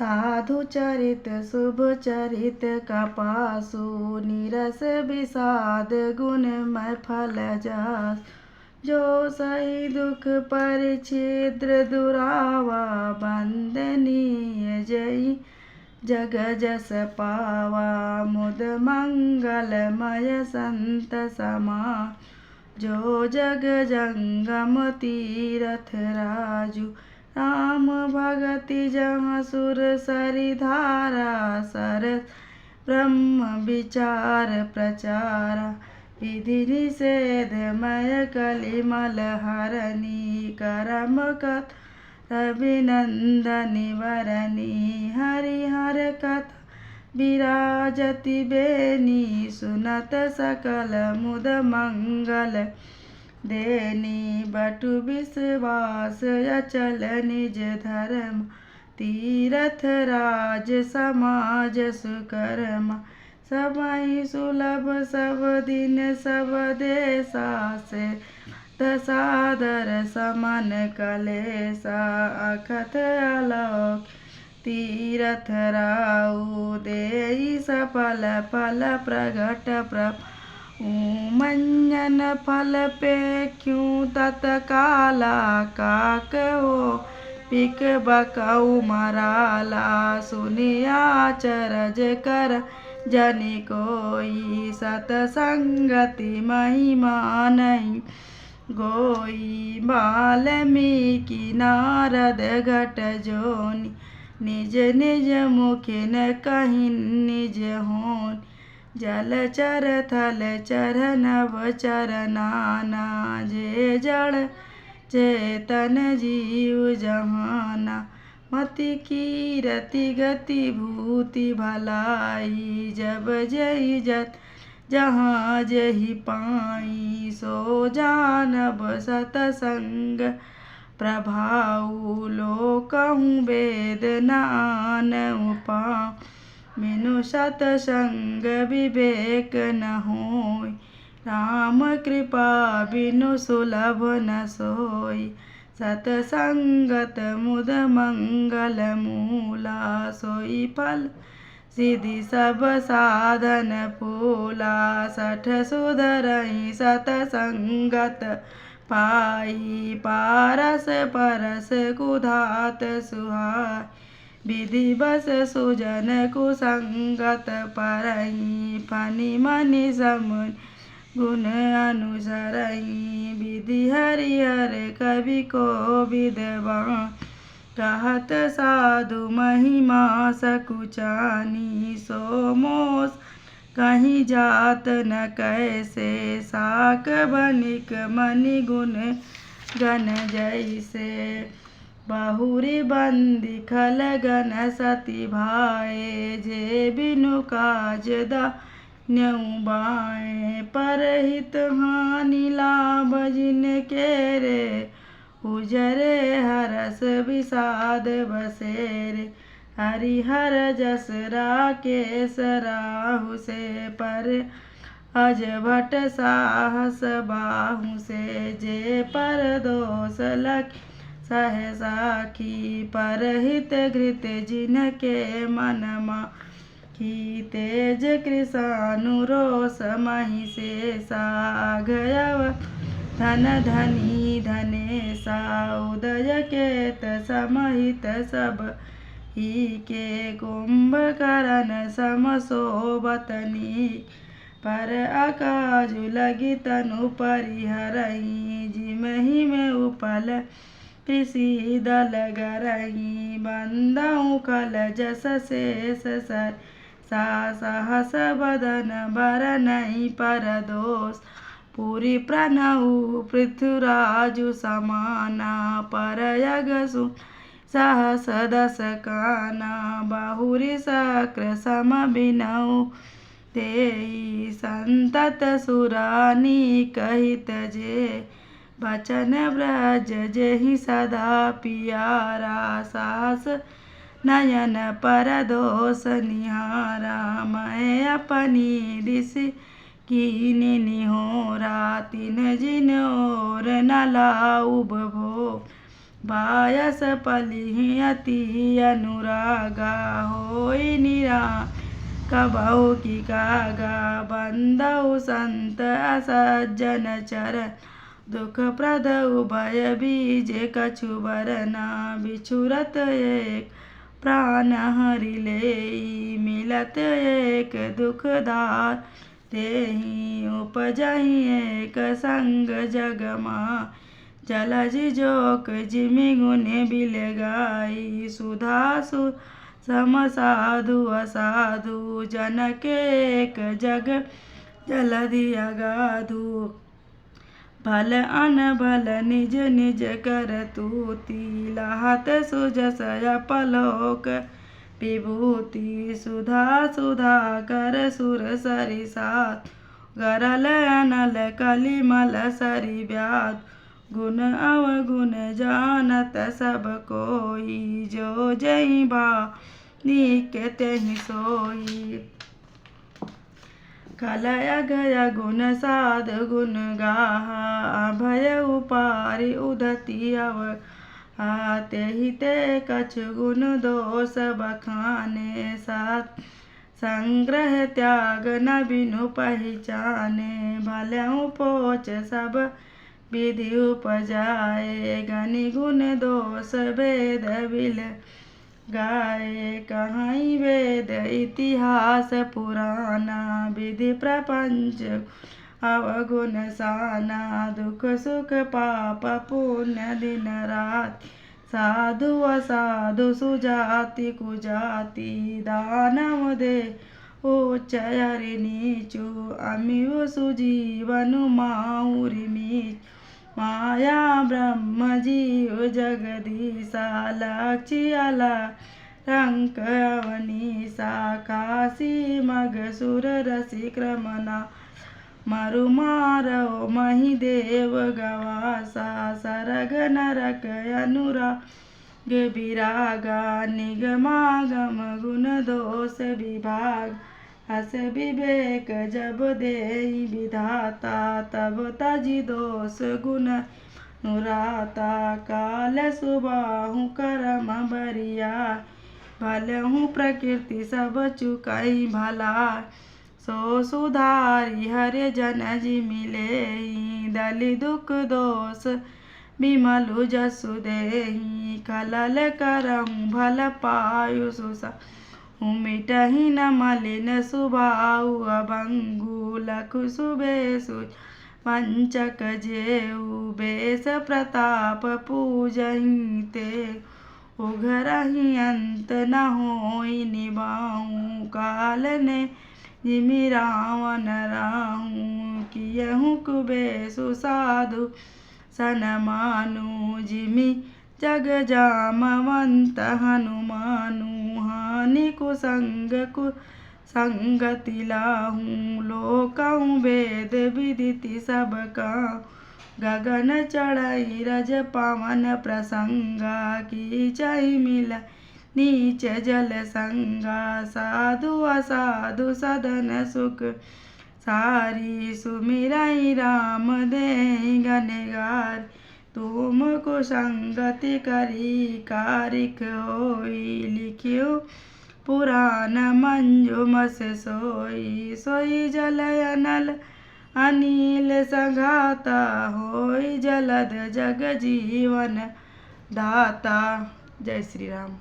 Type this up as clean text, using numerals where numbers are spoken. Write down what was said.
साधु चरित शुभ चरित कपासु नीरस विषाद गुणमय फल जास। जो सही दुख परिच्छिद्र दुरावा वंदनीय जय जग जस पावा। मुद मंगलमय संत समा जो जग जंगम तीरथ राजू। राम भगति जहाँ सुर सरि धारा सरस ब्रह्म विचार प्रचारा। विधि निषेध मय कलिमल हरणी करम कथ अभिनंदनी वरणी। हरिहर कथा विराजति बेनी सुनत सकल मुद मंगल देनी। बटु विश्वास अचल निज धर्म तीरथ राज समाज सुकर्म। सबहि सुलभ सब दिन सब देशा से सादर समन कलेसा। अखत आलोक तीरथ राउ देई सफल फल प्रगट प्रभ। मंजन फल पे क्यों तत्काला काक हो पिक बकऊ मराला। सुनिया चरज कर जनि कोई सतसंगति महिमा नहीं गोई। वाल्मीकि नारद घट जोनि निज निज मुखि न कहीं निज होनि। जलचर थल चर नभ चर नाना जे जड़ चेतन जीव जहाना। मति कीरति गति भूति भलाई जब जहि जत जहाँ जहि पाई। सो जानब सतसंग प्रभाऊ लोकहु वेद न आनहु पाऊ। बिनु सतसंग विवेक न होय राम कृपा बिनु सुलभ न सोय। सतसंगत मुद मंगल मूला सोई फल सिद्धि सब साधन फूला। सठ सुधरहि सतसंगत पाई पारस परस कुधात सुहाय। विधि बस सुजन कुसंगत परई फनि मनि समुनि गुण अनुसरई। विधि हरिहर कवि कोविद वाणी कहत साधु महिमा सकुचानी। सो मोस कहीं जात न कैसे साक बनिक मनि गुण गण जैसे। बहुरी बंदी खल गन सती भाए जे बिनु काज न्यऊ बाए। परहित हानि लाभ जिन केरे उजरे हरस विषाद बसेरे। हरिहर जस राकेश राहु से पर अज भट साहस बाहु से। जे पर दोष लख सहसाखी परहित घृत जिनके मन माखी। तेज कृषानु रोष महि शेषा अघयव धन धनी धनेशा। उदय केत समहित सब ही के कुंभकर्ण सम शोभतनी। पर अकाजु लगी तनु परिहरई जिमहि में उपल कृषि दल गरई। बंदऊ खल जस शेष सर सा सहस बदन बरनई पर दोष। पुरी प्रणऊ पृथ्वीराजु समाना पर यगसु सहस दस काना। बहुरी शक्र सम बिनऊ तेई संतत सुरानी कहित जे। बचन ब्रज जेहि सदा पियारा सास नयन पर दोष निहारा। मैं अपनी दिशि कीनि निहोरा तिन जिन और न लाऊब भो। बायस पली अति अनुरागा होई निरा कबहु की कागा बंदउ संत असज्जन चरण दुख प्रद उभय बीज कछु बरना बिछुरत एक प्राण हरि लेई मिलत एक दुखदार तेहि उपजहि एक संग जगमा जलज जोक जिमि गुण बिल गाई सुधा सु सम साधु असाधु जनक एक जग जलधि अगाधु भल अनभल निज निज कर तूति लाहत सुजस अपलोक विभूति सुधा सुधा कर सुर सरिसा गरल अनल कलिमल सरि व्याध गुण अवगुण जानत सब कोई जो जहि बा निके तेहि सोई कलय गय गुण साध गुण गाहा अभय उपारि उदति अव तेहि ते कछु गुण दोष बखाने सात संग्रह त्याग न बिनु पहचाने भलहु पोच सब विधि उपजाए गनि गुण दोष वेद बिल गाए कहीं वेद इतिहास पुराना विधि प्रपंच अवगुण साना दुख सुख पाप पुण्य दिन रात साधु असाधु सुजाति कुजाति दानव दे उच्च हरि नीचु अमिव सुजीवनु माउरि नीच माया ब्रह्म जीव जगदीशा लक्ष्य रंक अवनीसा काशी मग सुर रसिक रमना मरु मारव मही देव गवासा सरग नरक अनुराग विरागा निगमागम गुण दोष विभाग हस विवेक जब देहि विधाता तब तजि दोष गुण नुराता काल सुबाहु करम बरिया भलहु प्रकृति सब चुकाई भला सो सुधारी हरे जन जी मिले दलि दुख दोष विमलु जसु देहि खलल करहु भल पायु सुसा मिटहि न मलिन सुबाहु अभंगु लखु सुबेसु पंचक जेऊ बेस प्रताप पूजहि ते उघरहि अंत न होई निबाऊ काल ने जिमि रावण राहु कियहु कुबेसु साधु सन मानु जिमि जग जामवंत हनुमानु हानि कुसंग कुसंगति लाहूं लोकहु वेद विदिति सबका गगन चढ़ई रज पवन प्रसंगा कीचहि मिल नीच जल संगा साधु असाधु सदन सुख सारी सुमिरई राम देहि गनेगार तुम को संगति करी कारिक होई लिखियो पुराण मंजुम से सोई सोई जल अनल अनिल संघाता होई जलद जग जीवन दाता। जय श्री राम।